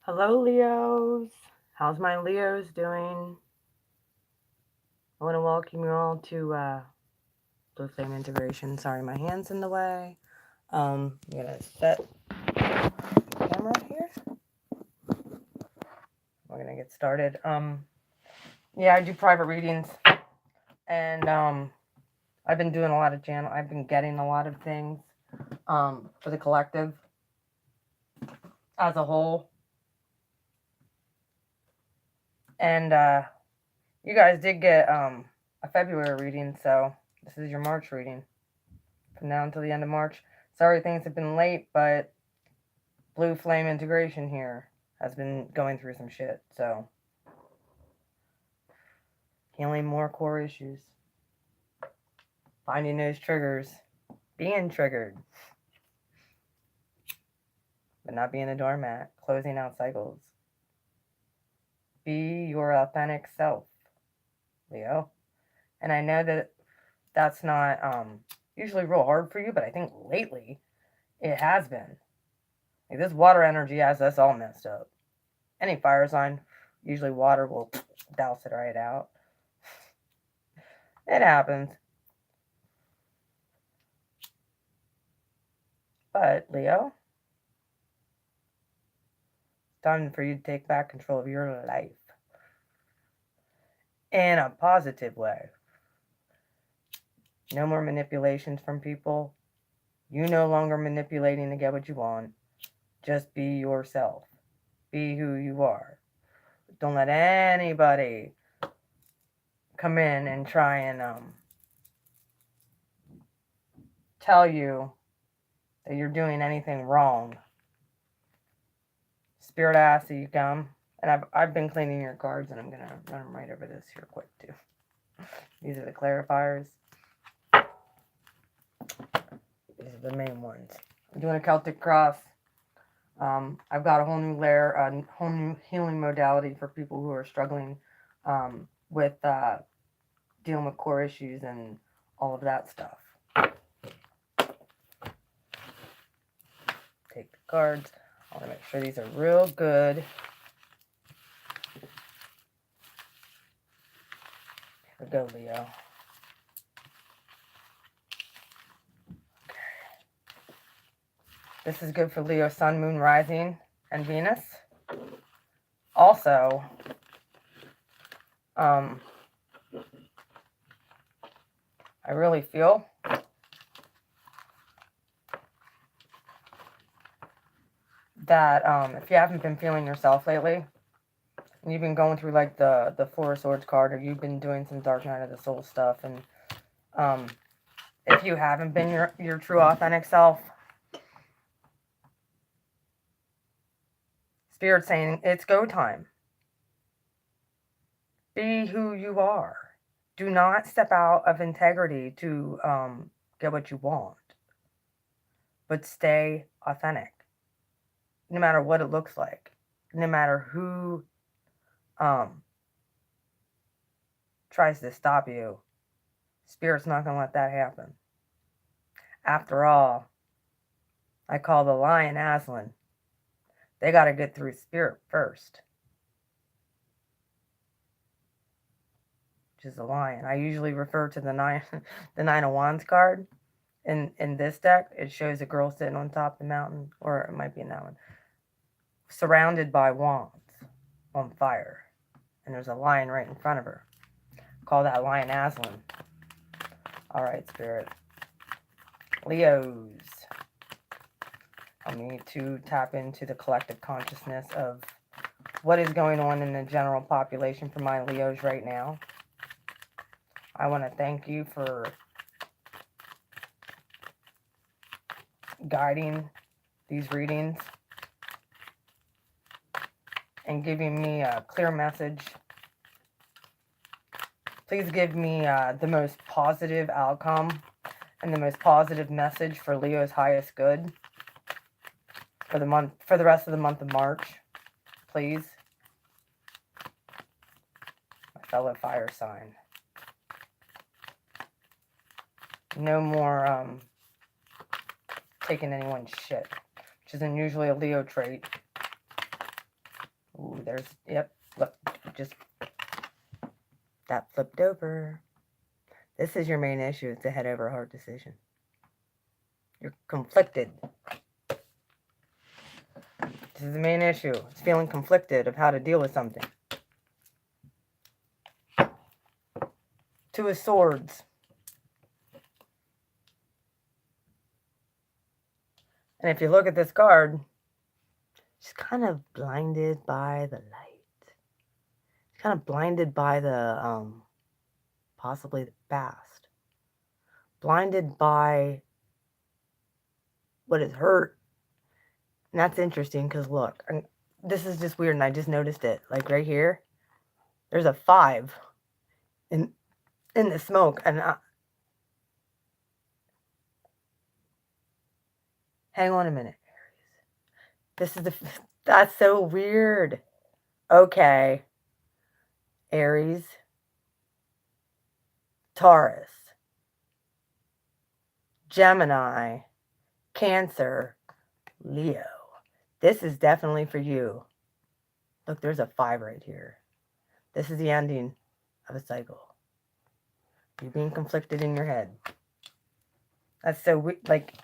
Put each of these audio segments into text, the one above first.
Hello, Leos. How's my Leos doing? I want to welcome you all to Blue Flame Integration. Sorry, my hand's in the way. I'm gonna set the camera here. We're gonna get started. Yeah, I do private readings, and I've been doing a lot of channel. I've been getting a lot of things for the collective as a whole, and you guys did get a February reading, so this is your March reading. From now until the end of March. Sorry things have been late, but Blue Flame Integration here has been going through some shit, so healing more core issues. Finding those triggers. Being triggered. But not being a doormat. Closing out cycles. Be your authentic self, Leo. And I know that that's not usually real hard for you, but I think lately it has been. Like this water energy has us all messed up. Any fire sign, usually water will douse it right out. It happens. But, Leo, it's time for you to take back control of your life in a positive way. No more manipulations from people. You no longer manipulating to get what you want. Just be yourself. Be who you are. Don't let anybody come in and try and tell you that you're doing anything wrong. Spirit ass that you come. And I've been cleaning your cards, and I'm going to run them right over this here quick, too. These are the clarifiers. These are the main ones. I'm doing a Celtic cross. I've got a whole new layer, a whole new healing modality for people who are struggling with dealing with core issues and all of that stuff. Take the cards. I want to make sure these are real good. Here we go, Leo. This is good for Leo, Sun, Moon, Rising, and Venus. Also, I really feel that if you haven't been feeling yourself lately, and you've been going through like the Four of Swords card, or you've been doing some Dark Night of the Soul stuff, and if you haven't been your true authentic self, Spirit's saying it's go time. Be who you are. Do not step out of integrity to get what you want, but stay authentic. No matter what it looks like, no matter who tries to stop you, Spirit's not going to let that happen. After all, I call the lion Aslan. They got to get through Spirit first, which is the lion. I usually refer to the Nine of Wands card. In this deck, it shows a girl sitting on top of the mountain, or it might be in that one, surrounded by wands on fire. And there's a lion right in front of her. Call that lion Aslan. All right, Spirit. Leos. I need to tap into the collective consciousness of what is going on in the general population for my Leos right now. I want to thank you for guiding these readings and giving me a clear message. Please give me the most positive outcome and the most positive message for Leo's highest good for the rest of the month of March, please. My fellow fire sign. No more taking anyone's shit, which isn't usually a Leo trait. Ooh, there's, yep, look, just, that flipped over. This is your main issue. It's a head over heart decision. You're conflicted. This is the main issue. It's feeling conflicted of how to deal with something. Two of Swords. And if you look at this card, she's kind of blinded by the light. She's kind of blinded by the, possibly the past. Blinded by what has hurt. And that's interesting because look, this is just weird and I just noticed it. Like right here, there's a 5 in the smoke. And hang on a minute. This is that's so weird. Okay. Aries, Taurus, Gemini, Cancer, Leo. This is definitely for you. Look, there's a 5 right here. This is the ending of a cycle. You're being conflicted in your head. That's so weird. Like,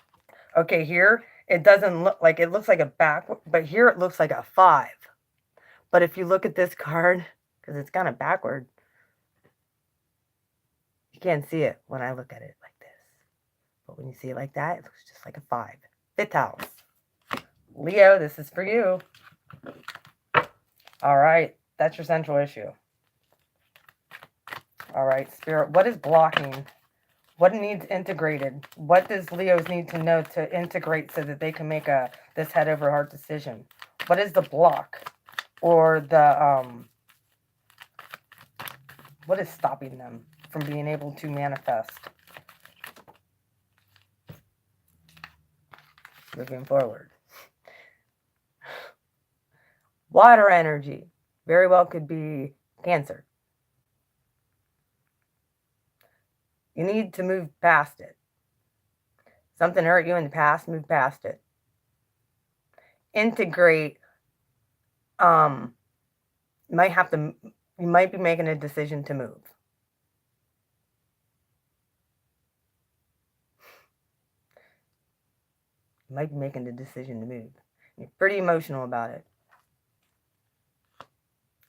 okay, here it doesn't look like, it looks like a backward, but here it looks like a 5. But if you look at this card, because it's kind of backward, you can't see it when I look at it like this. But when you see it like that, it looks just like a 5. 5th house. Leo, this is for you. All right, that's your central issue. All right, Spirit, what is blocking? What needs integrated? What does Leos need to know to integrate so that they can make this head over heart decision? What is the block? Or the, what is stopping them from being able to manifest? Moving forward. Water energy. Very well could be Cancer. You need to move past it. Something hurt you in the past, move past it. Integrate. You might be making a decision to move. You might be making the decision to move. You're pretty emotional about it.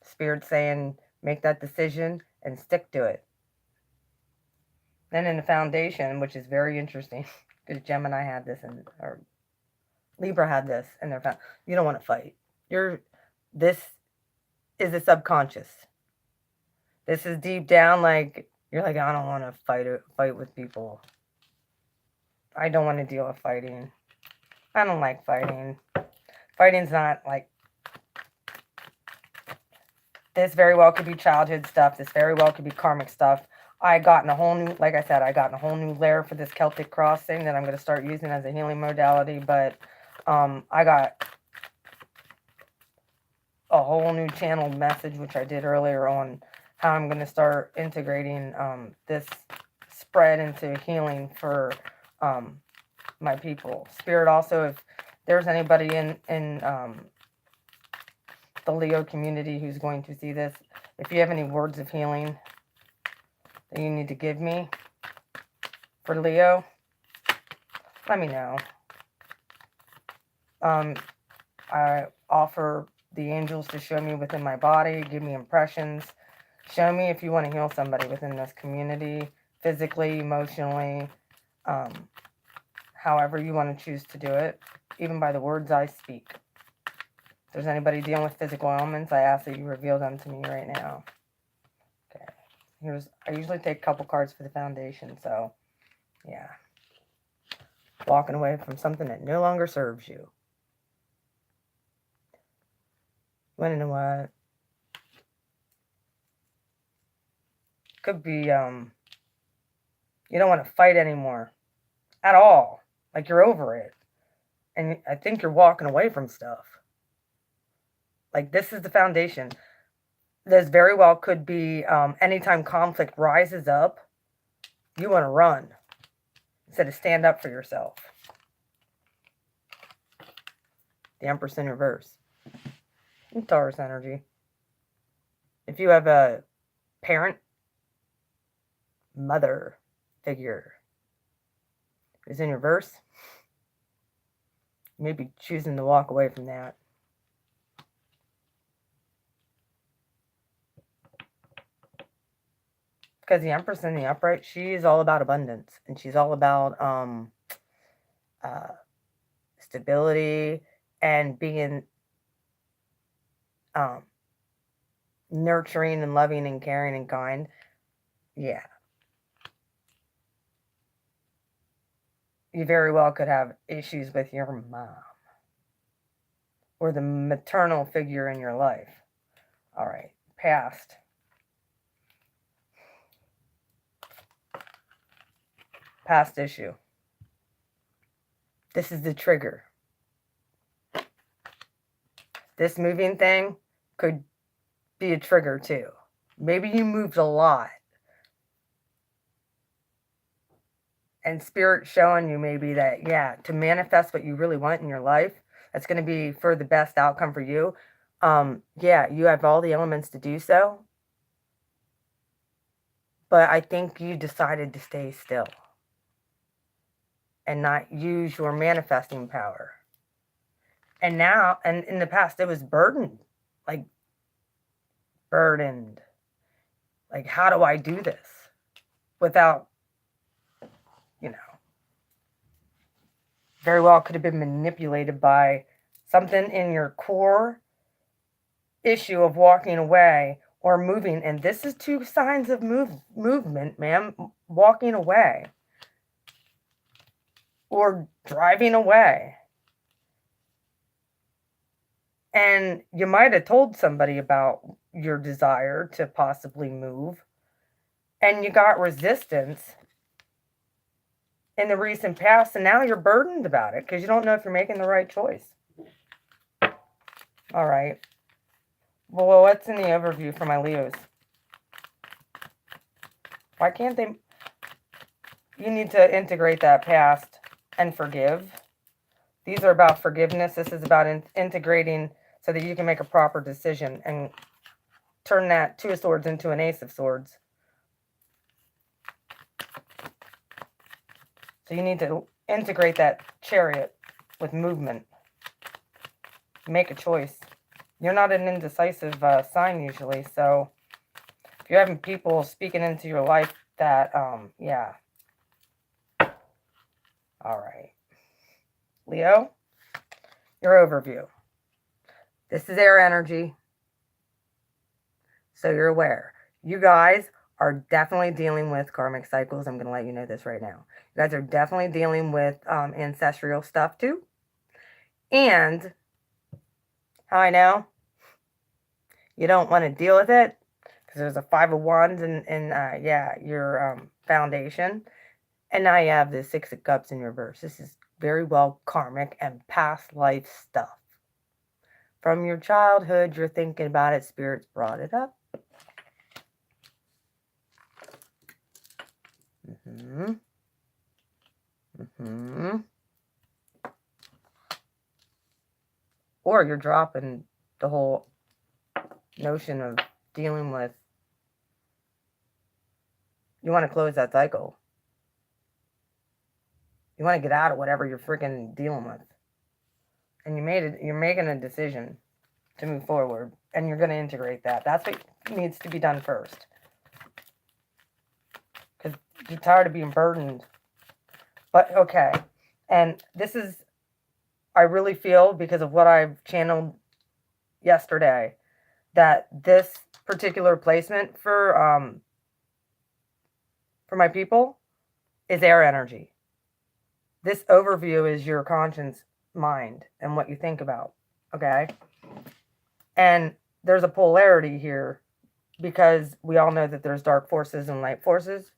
Spirit saying, make that decision and stick to it. Then in the foundation, which is very interesting, because Gemini had this or Libra had this in their foundation. You don't want to fight. This is the subconscious. This is deep down, like, you're like, I don't want to fight with people. I don't want to deal with fighting. I don't like fighting. Fighting's not like, this very well could be childhood stuff. This very well could be karmic stuff. I got in a whole new, like I said, I got in a whole new layer for this Celtic crossing that I'm going to start using as a healing modality. But I got a whole new channeled message, which I did earlier, on how I'm going to start integrating this spread into healing for my people. Spirit, also, if there's anybody in the Leo community who's going to see this, if you have any words of healing that you need to give me for Leo, let me know. I offer the angels to show me within my body, give me impressions. Show me if you want to heal somebody within this community, physically, emotionally, however you want to choose to do it, even by the words I speak. If there's anybody dealing with physical ailments, I ask that you reveal them to me right now. Okay. I usually take a couple cards for the foundation, so yeah. Walking away from something that no longer serves you. You want to know what? Could be, you don't want to fight anymore. At all. Like, you're over it. And I think you're walking away from stuff. Like, this is the foundation. This very well could be anytime conflict rises up, you want to run instead of stand up for yourself. The Empress in reverse. and Taurus energy. If you have a parent, mother figure who's in reverse, you may be choosing to walk away from that. Because the Empress in the upright, she's all about abundance, and she's all about stability and being nurturing and loving and caring and kind. Yeah. You very well could have issues with your mom or the maternal figure in your life. All right, past. Past issue. This is the trigger. This moving thing could be a trigger too. Maybe you moved a lot. And Spirit showing you maybe that, yeah, to manifest what you really want in your life, that's going to be for the best outcome for you. Yeah, you have all the elements to do so. But I think you decided to stay still and not use your manifesting power. And now, and in the past, it was burdened. Like, burdened. Like, how do I do this without, very well could have been manipulated by something in your core issue of walking away or moving. And this is two signs of movement, ma'am. Walking away or driving away. And you might have told somebody about your desire to possibly move, and you got resistance in the recent past, and now you're burdened about it because you don't know if you're making the right choice. All right. Well, what's in the overview for my Leos? Why can't they? You need to integrate that past and forgive. These are about forgiveness. This is about integrating so that you can make a proper decision and turn that Two of Swords into an Ace of Swords. So you need to integrate that Chariot with movement. Make a choice. You're not an indecisive sign usually, so if you're having people speaking into your life that, yeah. All right. Leo, your overview. This is air energy, so you're aware. You guys are definitely dealing with karmic cycles. I'm going to let you know this right now. You guys are definitely dealing with ancestral stuff too. And how I know? You don't want to deal with it because there's a Five of Wands in yeah, your foundation. And now you have the Six of Cups in reverse. This is very well karmic and past life stuff. From your childhood, you're thinking about it. Spirits brought it up. Or you're dropping the whole notion of dealing with. You want to close that cycle. You want to get out of whatever you're freaking dealing with. And you're making a decision to move forward. And you're going to integrate that. That's what needs to be done first. Because you're tired of being burdened. But, okay. And this is, I really feel, because of what I've channeled yesterday, that this particular placement for my people is air energy. This overview is your conscious mind and what you think about, okay? And there's a polarity here because we all know that there's dark forces and light forces.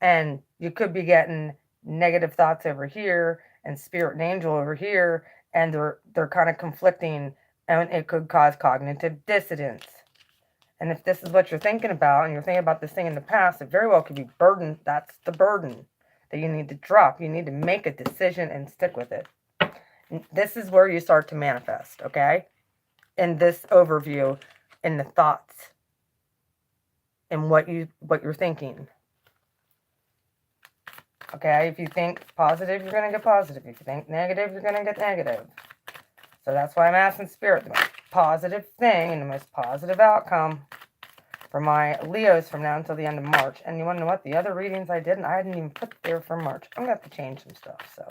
And you could be getting negative thoughts over here and spirit and angel over here, and they're kind of conflicting, and it could cause cognitive dissonance. And if this is what you're thinking about, and you're thinking about this thing in the past, it very well could be burden. That's the burden that you need to drop. You need to make a decision and stick with it. And this is where you start to manifest, okay? in this overview, in the thoughts, and what you're thinking. Okay, if you think positive, you're going to get positive. If you think negative, you're going to get negative. So that's why I'm asking Spirit the most positive thing and the most positive outcome for my Leos from now until the end of March. And you want to know what? The other readings I didn't even put there for March. I'm going to have to change some stuff. So,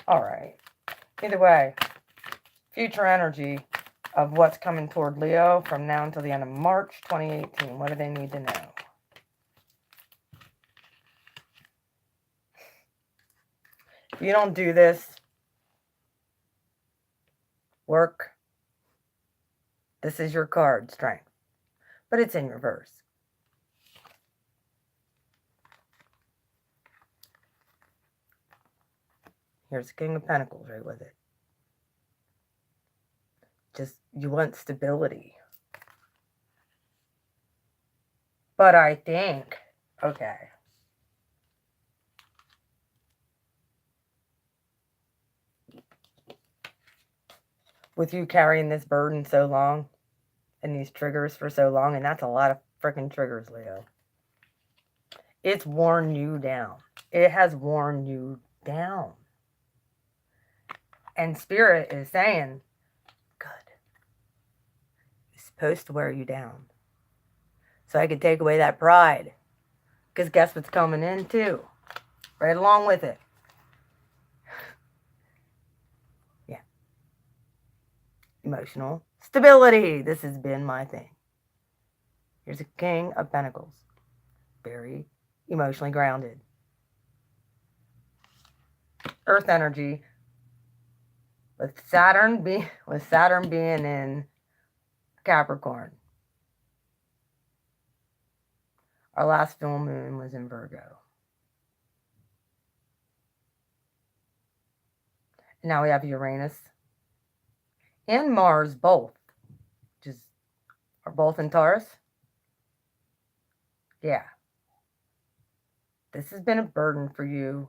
all right. Either way, future energy of what's coming toward Leo from now until the end of March 2018. What do they need to know? If you don't do this work, this is your card, Strength. But it's in reverse. Here's the King of Pentacles right with it. Just, you want stability. But I think, okay. With you carrying this burden so long, and these triggers for so long, and that's a lot of freaking triggers, Leo. It's worn you down. It has worn you down. And Spirit is saying, good. It's supposed to wear you down. So I could take away that pride. Because guess what's coming in too? Right along with it. Yeah. Emotional stability. This has been my thing. Here's a King of Pentacles. Very emotionally grounded. Earth energy. With Saturn being in Capricorn. Our last full moon was in Virgo. Now we have Uranus and Mars both. Are both in Taurus? Yeah. This has been a burden for you.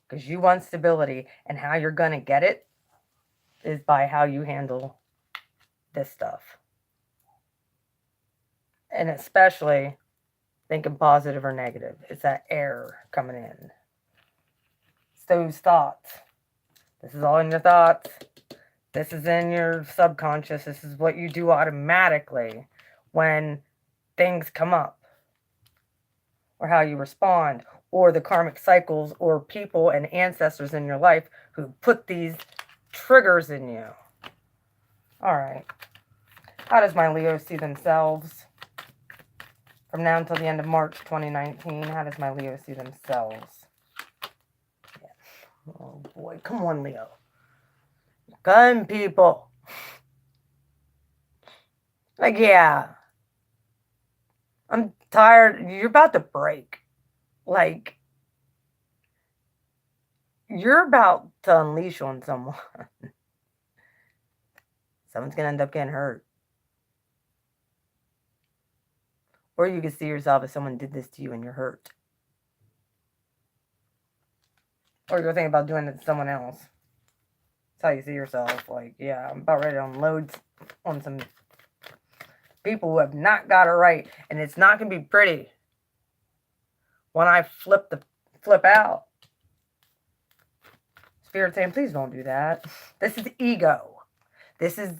Because you want stability. And how you're going to get it is by how you handle this stuff. And especially thinking positive or negative. It's that air coming in. It's those thoughts. This is all in your thoughts. This is in your subconscious. This is what you do automatically when things come up. Or how you respond. Or the karmic cycles or people and ancestors in your life who put these triggers in you. All right. How does my Leo see themselves? From now until the end of March 2019, how does my Leo see themselves? Yeah. Oh boy, come on, Leo. Gun people. Like, yeah. I'm tired. You're about to break. Like, you're about to unleash on someone. Someone's going to end up getting hurt. Or you can see yourself as someone did this to you and you're hurt. Or you're thinking about doing it to someone else. That's how you see yourself. Like, yeah, I'm about ready to unload on some people who have not got it right. And it's not going to be pretty. When I flip out. Spirit saying, please don't do that. This is ego. This is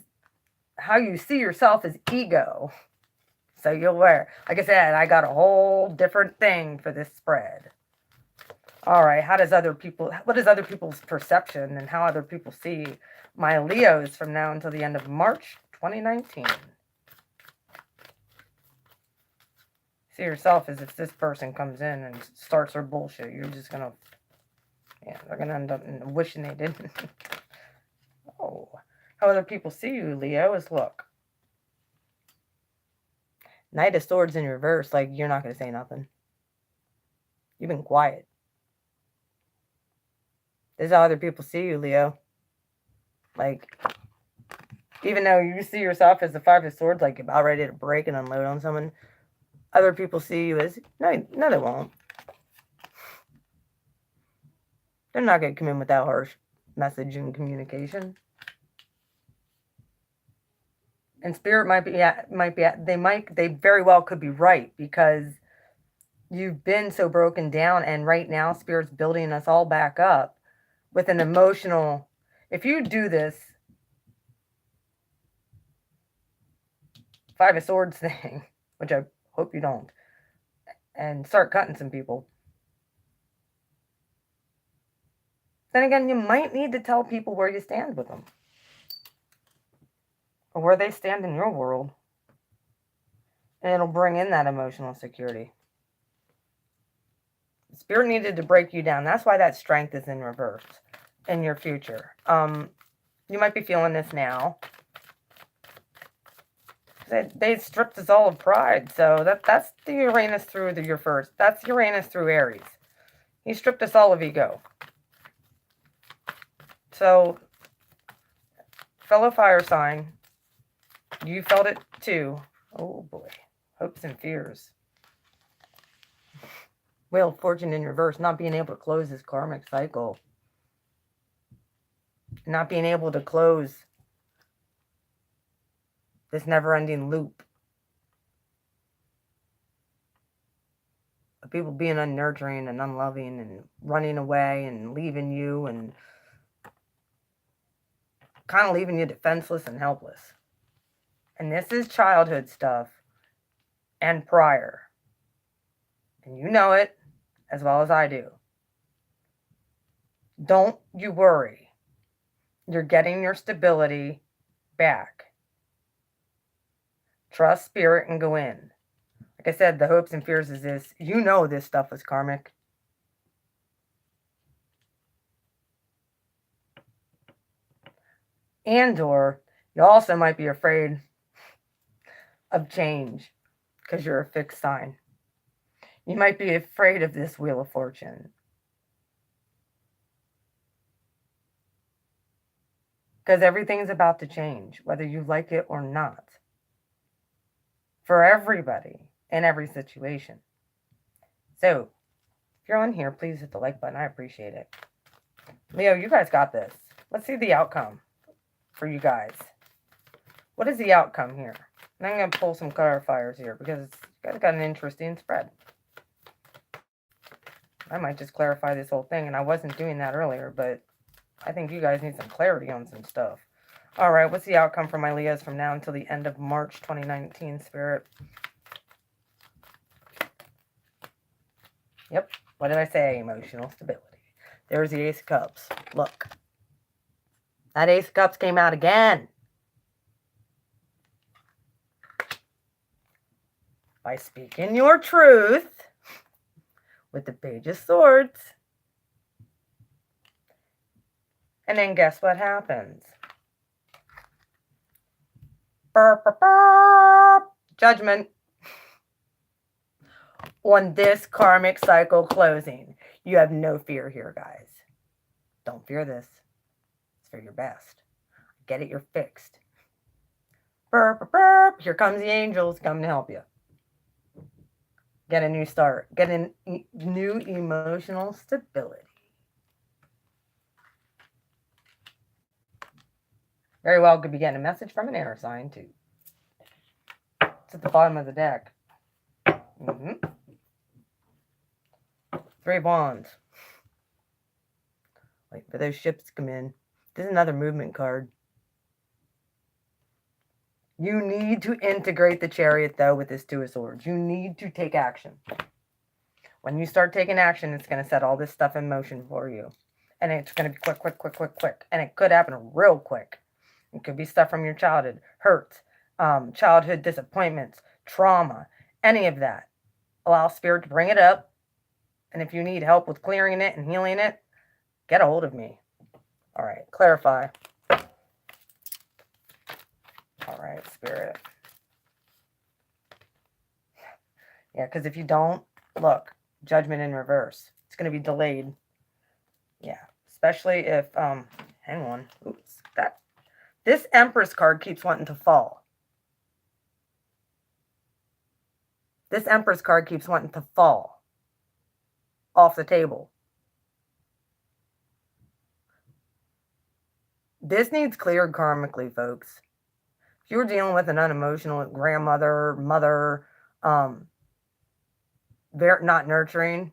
how you see yourself as ego. So you'll wear. Like I said, I got a whole different thing for this spread. All right. What is other people's perception and how other people see my Leos from now until the end of March 2019? See yourself as if this person comes in and starts their bullshit. You're just going to, yeah, they're going to end up wishing they didn't. Oh, how other people see you, Leo, is look. Knight of Swords in reverse, like you're not going to say nothing. You've been quiet. This is how other people see you, Leo. Like, even though you see yourself as the Five of Swords, like about ready to break and unload on someone, other people see you as, no, they won't. They're not going to come in with that harsh message and communication. And spirit they very well could be right, because you've been so broken down, and right now spirit's building us all back up with an emotional. If you do this Five of Swords thing, which I hope you don't, and start cutting some people, then again, you might need to tell people where you stand with them, or where they stand in your world, and it'll bring in that emotional security. Spirit needed to break you down. That's why that strength is in reverse in your future. You might be feeling this now. They stripped us all of pride. So that's the Uranus through your first. That's Uranus through Aries. He stripped us all of ego. So, fellow fire sign, you felt it too. Oh boy. Hopes and fears. Wheel of Fortune in reverse. Not being able to close this karmic cycle. Not being able to close this never-ending loop of people being unnurturing and unloving and running away and leaving you and kind of leaving you defenseless and helpless. And this is childhood stuff and prior. And you know it as well as I do. Don't you worry. You're getting your stability back. Trust spirit and go in. Like I said, the hopes and fears is this. You know this stuff is karmic. And or you also might be afraid of change because you're a fixed sign. You might be afraid of this Wheel of Fortune. Because everything's about to change, whether you like it or not. For everybody, in every situation. So, if you're on here, please hit the like button. I appreciate it. Leo, you guys got this. Let's see the outcome for you guys. What is the outcome here? And I'm going to pull some clarifiers here because you guys got an interesting spread. I might just clarify this whole thing, and I wasn't doing that earlier, but I think you guys need some clarity on some stuff. All right, what's the outcome for my Leos from now until the end of March 2019, Spirit? Yep, what did I say? Emotional stability. There's the Ace of Cups. Look. That Ace of Cups came out again. By speaking your truth with the Page of Swords. And then guess what happens? Burp, burp, burp. Judgment. On this karmic cycle closing. You have no fear here, guys. Don't fear this. It's for your best. Get it, you're fixed. Burp, burp, burp. Here comes the angels coming to help you. Get a new start. Get a new emotional stability. Very well could be getting a message from an air sign, too. It's at the bottom of the deck. Three of Wands. Wait for those ships to come in. This is another movement card. You need to integrate the Chariot, though, with this Two of Swords. You need to take action. When you start taking action, it's going to set all this stuff in motion for you. And it's going to be quick, quick, quick, quick, quick. And it could happen real quick. It could be stuff from your childhood, hurts, childhood disappointments, trauma, any of that. Allow Spirit to bring it up. And if you need help with clearing it and healing it, get a hold of me. All right, clarify. All right, Spirit. Yeah, because if you don't, look, Judgment in reverse. It's going to be delayed. Yeah, especially if, hang on. Oops, this Empress card keeps wanting to fall. This Empress card keeps wanting to fall off the table. This needs cleared karmically, folks. If you were dealing with an unemotional grandmother, mother, very not nurturing,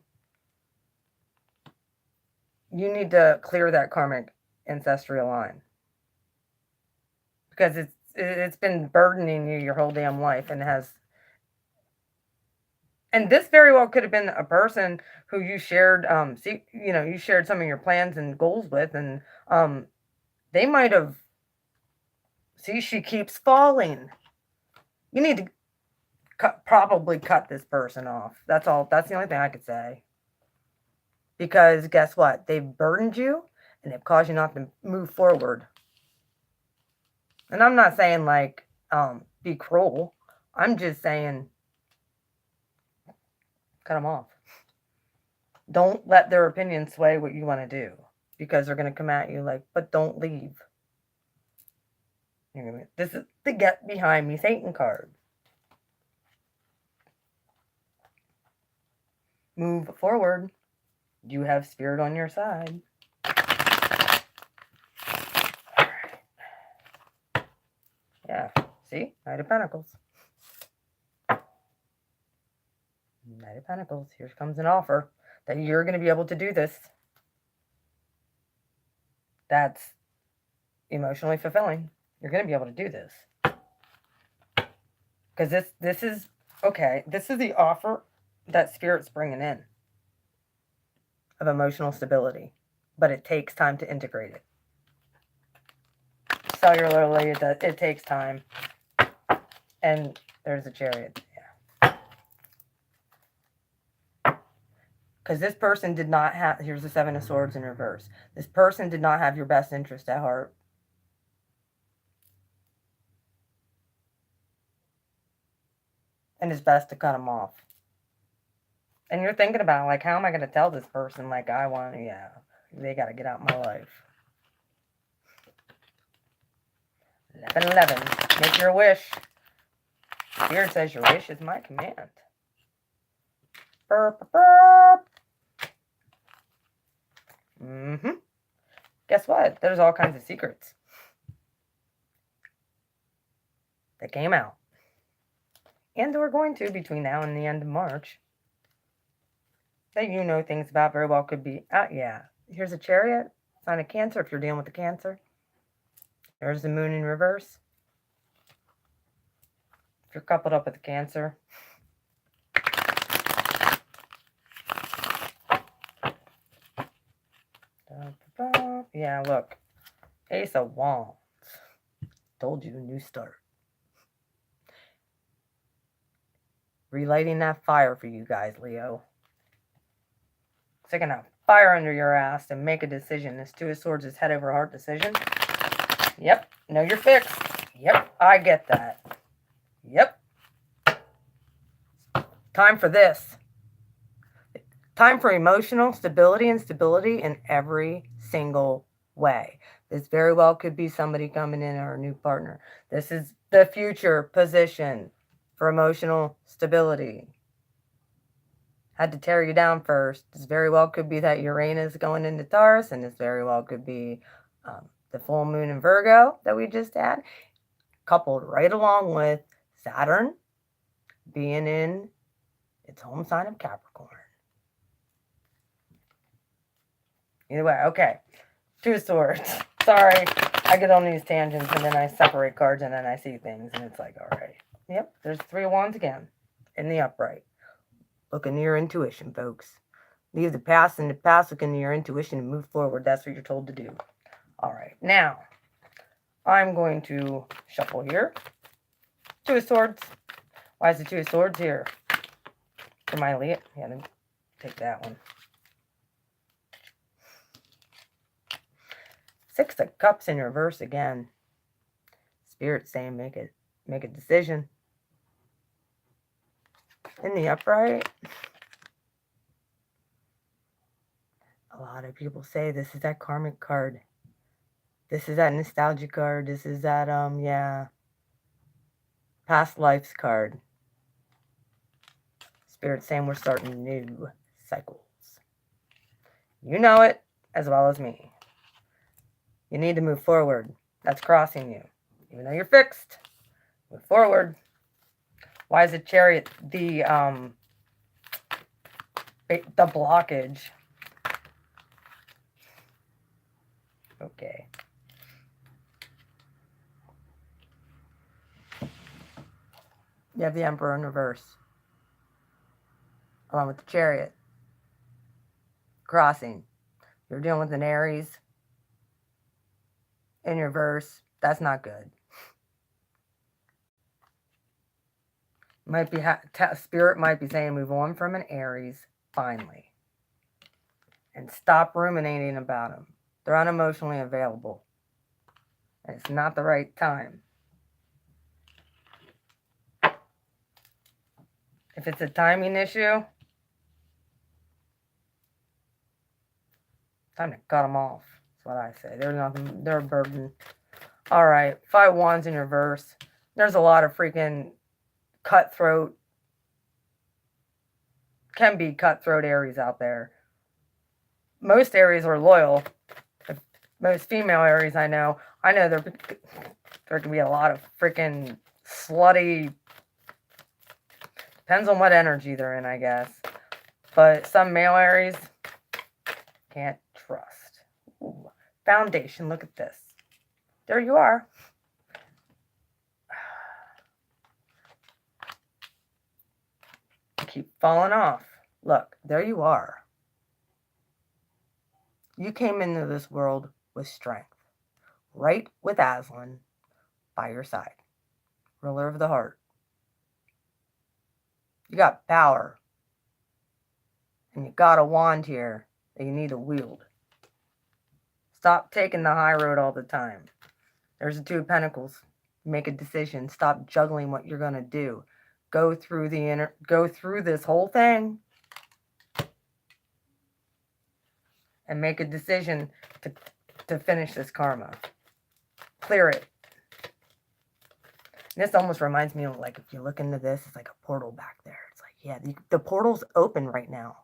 you need to clear that karmic ancestral line, because it's been burdening you your whole damn life, and has. And this very well could have been a person who you shared, you shared some of your plans and goals with, and they might have. See, she keeps falling. You need to probably cut this person off. That's all. That's the only thing I could say. Because guess what? They've burdened you, and they've caused you not to move forward. And I'm not saying like be cruel. I'm just saying cut them off. Don't let their opinion sway what you want to do, because they're going to come at you like, but don't leave. This is the Get Behind Me Satan card. Move forward. You have spirit on your side. Yeah, see? Knight of Pentacles. Knight of Pentacles. Here comes an offer that you're going to be able to do this. That's emotionally fulfilling. You're going to be able to do this. Because this is, okay, this is the offer that Spirit's bringing in of emotional stability. But it takes time to integrate it. Cellularly, it takes time. And there's a Chariot. Yeah. Because this person did not have, here's the Seven of Swords in reverse. This person did not have your best interest at heart. And it's best to cut them off. And you're thinking about, like, how am I going to tell this person, like, they got to get out of my life. 11:11. Make your wish. Spirit says your wish is my command. Burp, burp. Guess what? There's all kinds of secrets that came out. And we're going to between now and the end of March. That you know things about very well could be, yeah. Here's a Chariot, sign of Cancer if you're dealing with the Cancer. There's the Moon in reverse. If you're coupled up with the Cancer. Yeah, look. Ace of Wands. Told you, new start. Relighting that fire for you guys, Leo. Sticking a fire under your ass to make a decision. This Two of Swords is head over heart decision. Yep. No, you're fixed. Yep. I get that. Yep. Time for this. Time for emotional stability and stability in every single way. This very well could be somebody coming in or a new partner. This is the future position for emotional stability. Had to tear you down first. This very well could be that Uranus going into Taurus, and this very well could be the full moon in Virgo that we just had, coupled right along with Saturn being in its home sign of Capricorn. Either way, okay. Two of Swords. Sorry, I get on these tangents and then I separate cards and then I see things and it's like, all right. Yep, there's Three of Wands again in the upright. Look into your intuition, folks. Leave the past in the past. Look into your intuition and move forward. That's what you're told to do. All right. Now, I'm going to shuffle here. Two of Swords. Why is the Two of Swords here? For my Leo. Yeah, then take that one. Six of Cups in reverse again. Spirit saying make a decision. In the upright, a lot of people say this is that karmic card. This is that nostalgia card. This is that, past lives card. Spirit saying we're starting new cycles. You know it as well as me. You need to move forward. That's crossing you. Even though you're fixed, Move forward. Why is the Chariot the blockage? Okay. You have the Emperor in reverse, along with the Chariot. Crossing. You're dealing with an Aries in reverse. That's not good. Might be Spirit might be saying move on from an Aries finally, and stop ruminating about them. They're unemotionally available, and it's not the right time. If it's a timing issue, time to cut them off. That's what I say. They're nothing. They're a burden. All right, 5 Wands in reverse. There's a lot of freaking cutthroat, can be cutthroat Aries out there. Most Aries are loyal. Most female Aries I know there can be a lot of freaking slutty, depends on what energy they're in, I guess. But some male Aries, can't trust. Ooh, foundation, look at this. There you are. Keep falling off. Look, there you are. You came into this world with strength. Right with Aslan by your side. Ruler of the heart. You got power. And you got a wand here that you need to wield. Stop taking the high road all the time. There's the 2 of Pentacles. Make a decision. Stop juggling what you're going to do. Go through this whole thing and make a decision to finish this karma. Clear it. And this almost reminds me of, like, if you look into this, it's like a portal back there. It's like, yeah, the portal's open right now.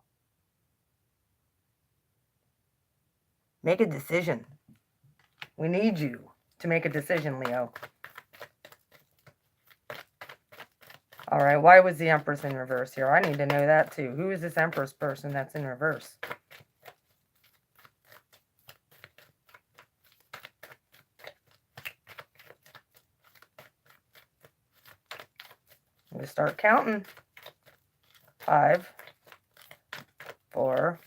Make a decision. We need you to make a decision, Leo. All right, why was the Empress in reverse here? I need to know that too. Who is this Empress person that's in reverse? I'm going to start counting. 5, 4,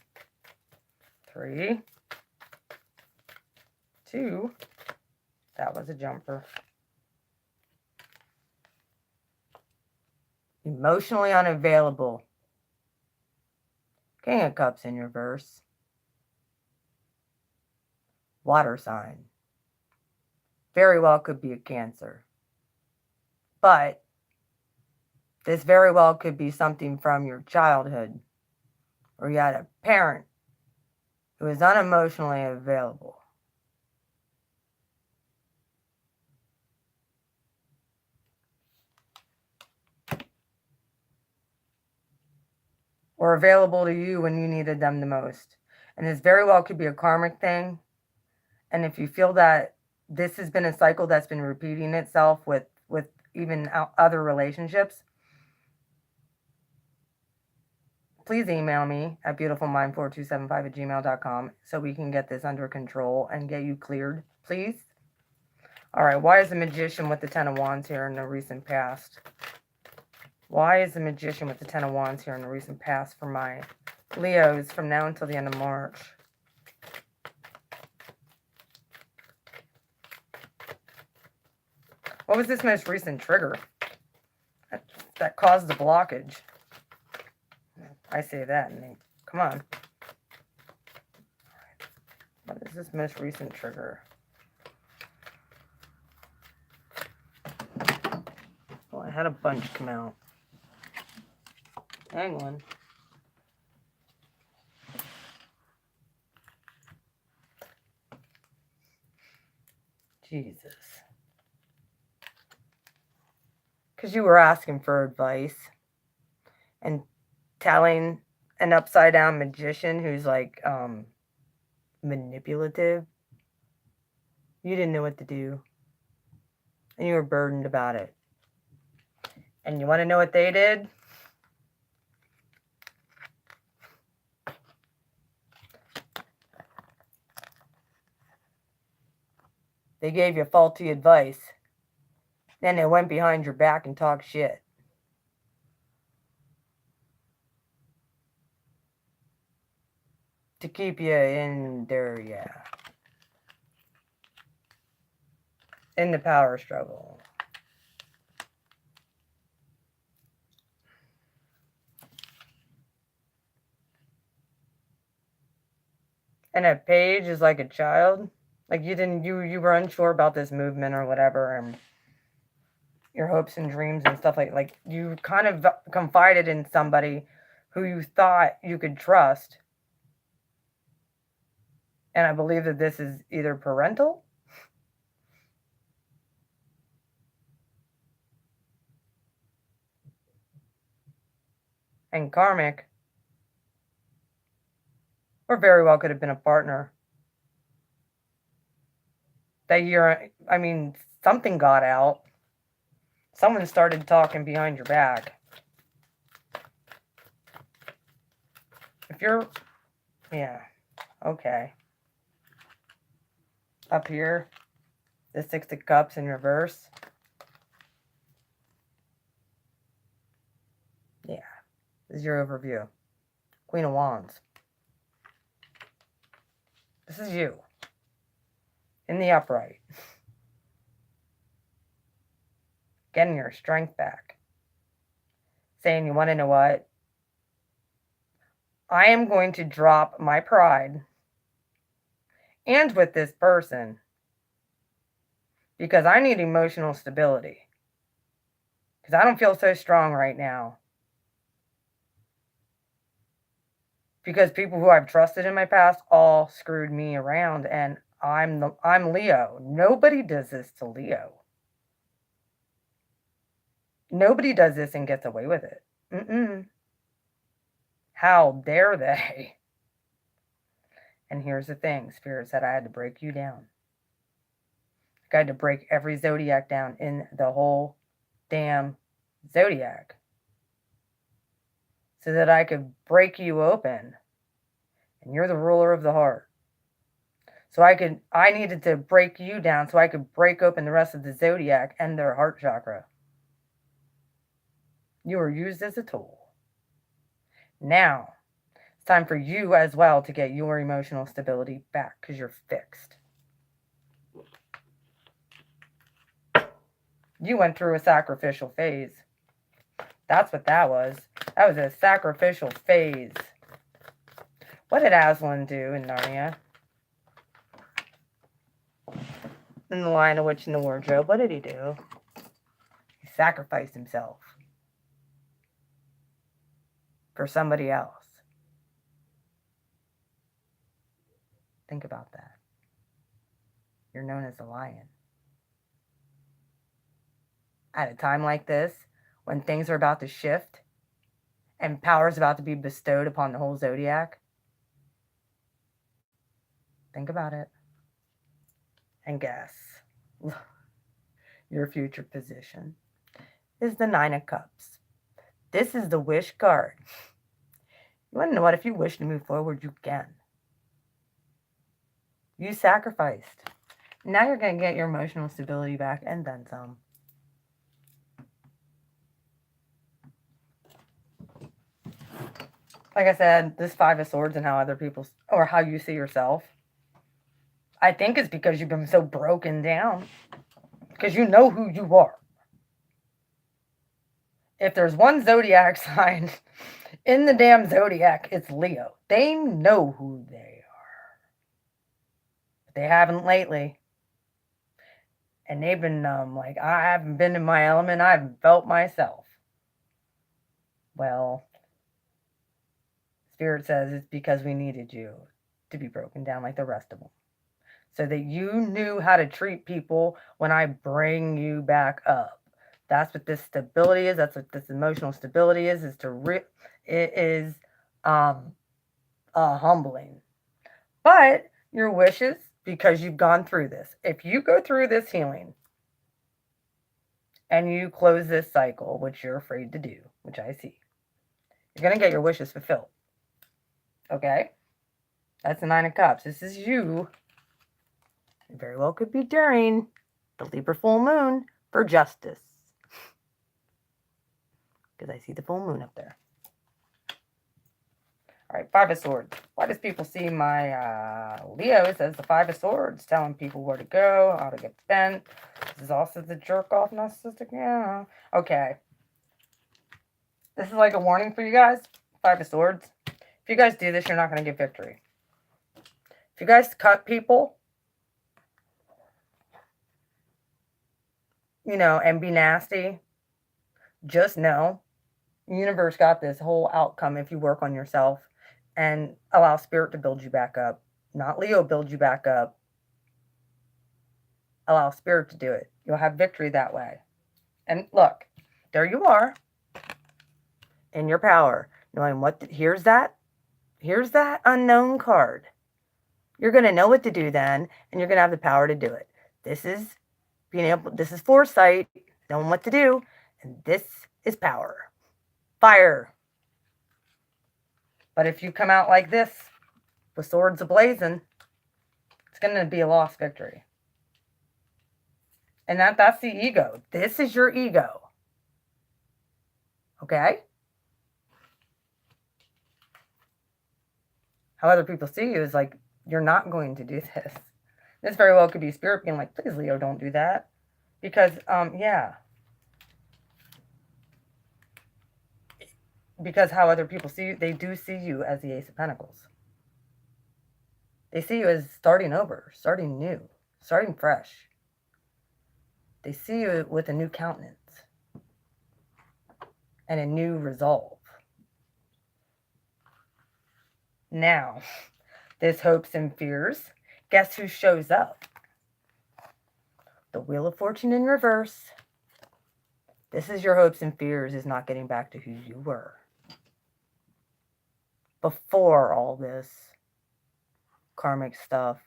3, 2. That was a jumper. Emotionally unavailable. King of Cups in reverse. Water sign. Very well could be a Cancer. But this very well could be something from your childhood, where you had a parent who is unemotionally available. Or available to you when you needed them the most. And this very well could be a karmic thing. And if you feel that this has been a cycle that's been repeating itself with even other relationships, please email me at beautifulmind4275@gmail.com so we can get this under control and get you cleared, please. All right, why is the Magician with the 10 of Wands here in the recent past? Why is the Magician with the 10 of Wands here in the recent past for my Leos from now until the end of March? What was this most recent trigger that caused the blockage? I say that, and come on. What is this most recent trigger? Well, I had a bunch come out. Hang on. Jesus. Because you were asking for advice and telling an upside down magician who's like manipulative. You didn't know what to do. And you were burdened about it. And you want to know what they did? They gave you faulty advice. Then they went behind your back and talked shit. To keep you in there, yeah. In the power struggle. And a page is like a child. Like you were unsure about this movement or whatever, and your hopes and dreams and stuff like you kind of confided in somebody who you thought you could trust. And I believe that this is either parental and karmic, or very well could have been a partner. That year, I mean, something got out. Someone started talking behind your back. If you're, yeah, okay. Up here, the Six of Cups in reverse. Yeah, this is your overview. Queen of Wands. This is you. In the upright. Getting your strength back. Saying, you want to know what? I am going to drop my pride and with this person because I need emotional stability. Because I don't feel so strong right now. Because people who I've trusted in my past all screwed me around, and I'm Leo. Nobody does this to Leo. Nobody does this and gets away with it. How dare they? And here's the thing, Spirit said I had to break you down. I had to break every zodiac down in the whole damn zodiac so that I could break you open. And you're the ruler of the heart. So I needed to break you down so I could break open the rest of the zodiac and their heart chakra. You were used as a tool. Now, it's time for you as well to get your emotional stability back because you're fixed. You went through a sacrificial phase. That's what that was. That was a sacrificial phase. What did Aslan do in Narnia? In The Lion, the Witch, and the Wardrobe, what did he do? He sacrificed himself for somebody else. Think about that. You're known as the lion. At a time like this, when things are about to shift and power is about to be bestowed upon the whole zodiac, think about it and guess. Your future position is the Nine of Cups. This is the wish card. You want to know what? If you wish to move forward, you can. You sacrificed. Now you're going to get your emotional stability back and then some. Like I said, this Five of Swords and how other people, or how you see yourself, I think it's because you've been so broken down. Because you know who you are. If there's one zodiac sign in the damn zodiac, it's Leo. They know who they are. But they haven't lately. And they've been like, I haven't been in my element. I haven't felt myself. Well, Spirit says it's because we needed you to be broken down like the rest of them. So that you knew how to treat people when I bring you back up. That's what this stability is. That's what this emotional stability is it is humbling. But your wishes, because you've gone through this. If you go through this healing and you close this cycle, which you're afraid to do, which I see, you're going to get your wishes fulfilled. Okay? That's the Nine of Cups. This is you. It very well could be during the Libra full moon for justice. Because I see the full moon up there. All right, Five of Swords. Why does people see my Leos as the Five of Swords, telling people where to go, how to get bent? This is also the jerk-off narcissistic. Yeah. Okay. This is like a warning for you guys. Five of Swords. If you guys do this, you're not going to get victory. If you guys cut people, and be nasty, just know the universe got this whole outcome if you work on yourself and allow spirit to build you back up. Not Leo build you back up. Allow spirit to do it. You'll have victory that way. And look, there you are in your power, knowing here's that unknown card. You're going to know what to do then, and you're going to have the power to do it. This is foresight, knowing what to do, and this is power. Fire. But if you come out like this, with swords ablazing, it's going to be a lost victory. And that's the ego. This is your ego. Okay? How other people see you is like, you're not going to do this. This very well could be spirit being like, please, Leo, don't do that. Because, yeah. Because how other people see you, they do see you as the Ace of Pentacles. They see you as starting over, starting new, starting fresh. They see you with a new countenance and a new resolve. Now, this hopes and fears. Guess who shows up? The Wheel of Fortune in reverse. This is your hopes and fears, is not getting back to who you were before all this karmic stuff.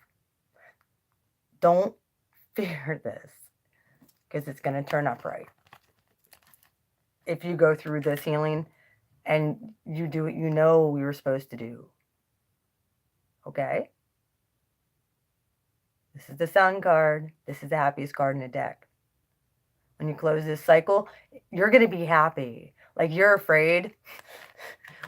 Don't fear this, because it's going to turn up right. If you go through this healing and you do what you know you're supposed to do. Okay? This is the Sun card. This is the happiest card in the deck. When you close this cycle, you're going to be happy. Like, you're afraid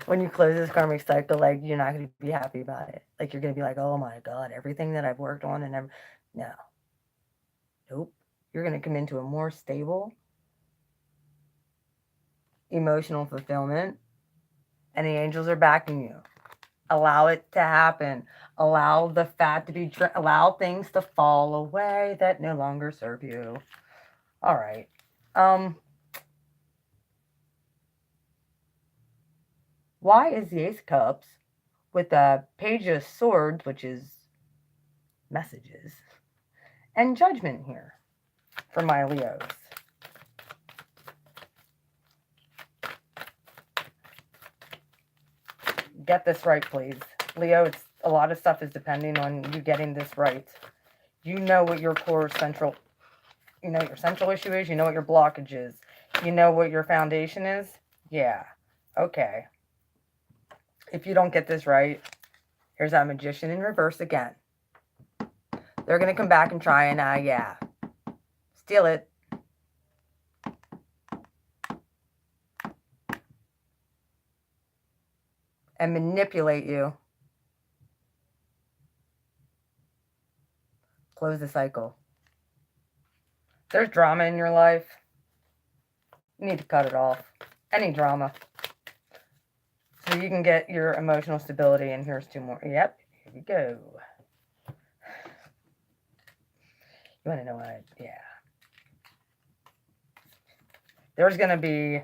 when you close this karmic cycle, like, you're not going to be happy about it. Like, you're going to be like, oh my God, everything that I've worked on and no. Nope. You're going to come into a more stable emotional fulfillment, and the angels are backing you. Allow it to happen. Allow the fat to be, allow things to fall away that no longer serve you. All right. Why is the Ace of Cups with the Page of Swords, which is messages, and Judgment here for my Leos? Get this right, please. Leo, it's a lot of stuff is depending on you getting this right. You know what your core central, your central issue is. You know what your blockage is. You know what your foundation is. Yeah. Okay. If you don't get this right, here's that Magician in reverse again. They're going to come back and try and, steal it. And manipulate you. Close the cycle. If there's drama in your life, you need to cut it off. Any drama. So you can get your emotional stability. And here's two more. Yep. Here we go. You want to know what? Yeah. There's going to be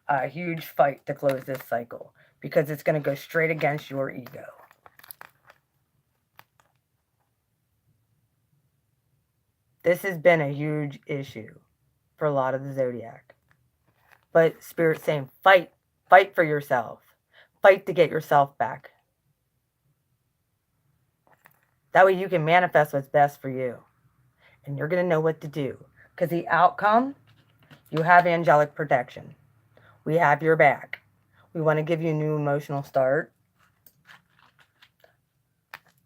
a huge fight to close this cycle, because it's going to go straight against your ego. This has been a huge issue for a lot of the zodiac. But Spirit's saying, fight. Fight for yourself. Fight to get yourself back. That way you can manifest what's best for you. And you're going to know what to do. Because the outcome You have angelic protection. We have your back. We want to give you a new emotional start.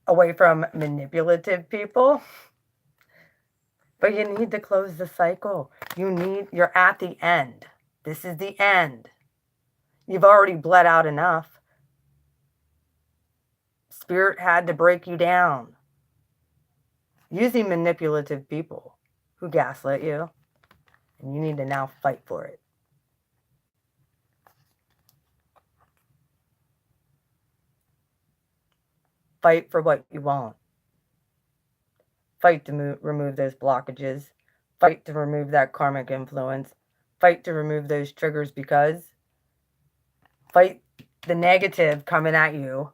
Away from manipulative people. But you need to close the cycle. You're at the end. This is the end. You've already bled out enough. Spirit had to break you down. Using manipulative people who gaslit you. And you need to now fight for it. Fight for what you want. Fight to remove those blockages. Fight to remove that karmic influence. Fight to remove those triggers because fight the negative coming at you.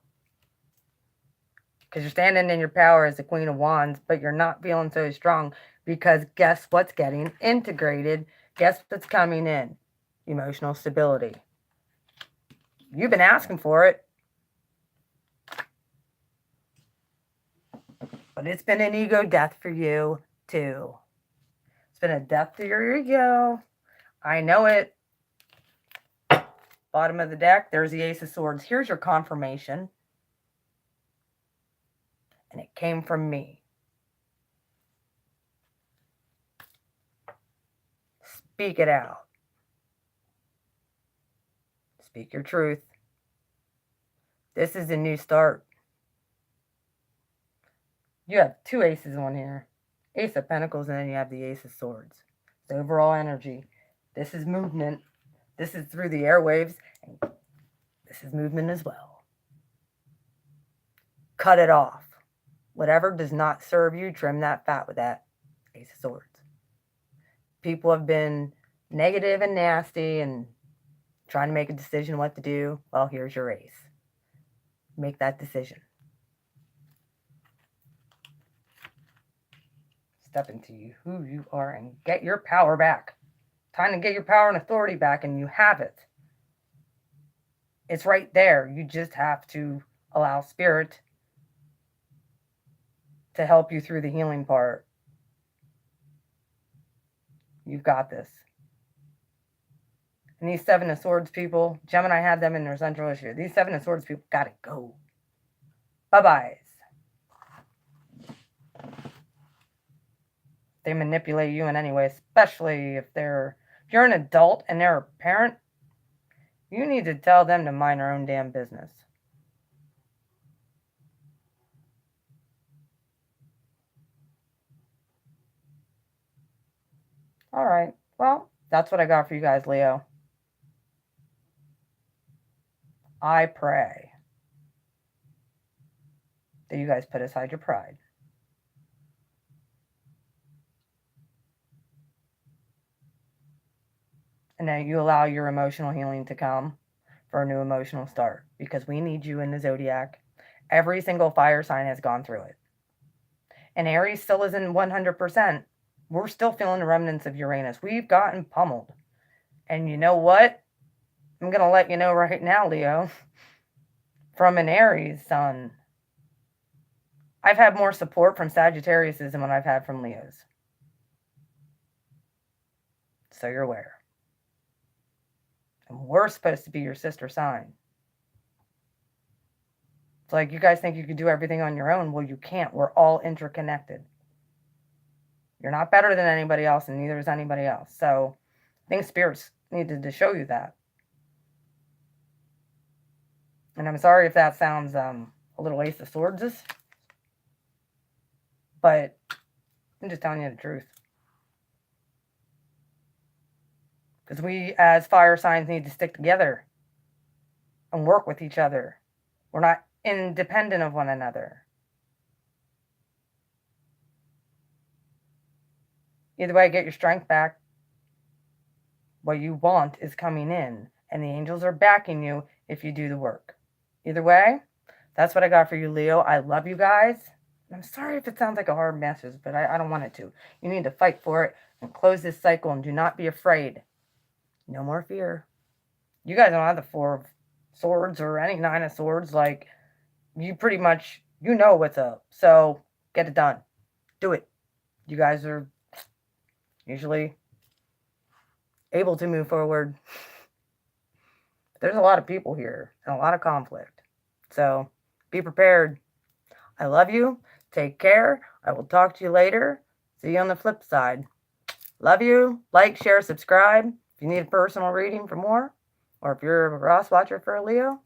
Because you're standing in your power as the Queen of Wands, but you're not feeling so strong because guess what's getting integrated? Guess what's coming in? Emotional stability. You've been asking for it. But it's been an ego death for you, too. It's been a death to your ego. I know it. Bottom of the deck, there's the Ace of Swords. Here's your confirmation. And it came from me. Speak it out. Speak your truth. This is a new start. You have two aces on here. Ace of Pentacles, and then you have the Ace of Swords. The overall energy. This is movement. This is through the airwaves. And this is movement as well. Cut it off. Whatever does not serve you, trim that fat with that Ace of Swords. People have been negative and nasty and trying to make a decision what to do. Well, here's your ace. Make that decision. Step into who you are and get your power back. Time to get your power and authority back, and you have it. It's right there. You just have to allow Spirit to help you through the healing part. You've got this. And these Seven of Swords people, Gemini had them in their central issue. These Seven of Swords people gotta go. Bye-byes. They manipulate you in any way, especially if you're an adult and they're a parent, you need to tell them to mind their own damn business. All right. Well, that's what I got for you guys, Leo. I pray that you guys put aside your pride. And that you allow your emotional healing to come for a new emotional start. Because we need you in the zodiac. Every single fire sign has gone through it. And Aries still isn't 100%. We're still feeling the remnants of Uranus. We've gotten pummeled. And you know what? I'm going to let you know right now, Leo. From an Aries sun, I've had more support from Sagittariuses than what I've had from Leos. So you're aware. And we're supposed to be your sister sign. It's like you guys think you could do everything on your own. Well, you can't. We're all interconnected. You're not better than anybody else, and neither is anybody else. So I think spirits needed to show you that. And I'm sorry if that sounds a little Ace of Swords, but I'm just telling you the truth. Because we, as fire signs, need to stick together and work with each other. We're not independent of one another. Either way, get your strength back. What you want is coming in, and the angels are backing you if you do the work. Either way, that's what I got for you, Leo. I love you guys. I'm sorry if it sounds like a hard message, but I don't want it to. You need to fight for it and close this cycle, and do not be afraid. No more fear. You guys don't have the Four of Swords or any Nine of Swords. Like, you pretty much, you know what's up. So, get it done. Do it. You guys are usually able to move forward. There's a lot of people here and a lot of conflict. So be prepared. I love you. Take care. I will talk to you later. See you on the flip side. Love you. Like, share, subscribe. If you need a personal reading for more, or if you're a Ross watcher for a Leo,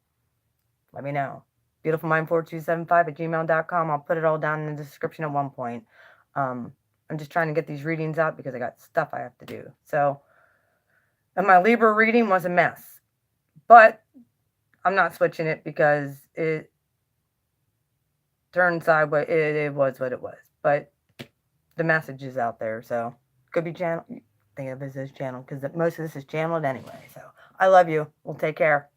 let me know. beautifulmind4275@gmail.com. I'll put it all down in the description at one point. I'm just trying to get these readings out because I got stuff I have to do. So, and my Libra reading was a mess. But I'm not switching it because it turned sideways. It was what it was. But the message is out there. So, could be channel. Think of it as channel because most of this is channeled anyway. So, I love you. We'll take care.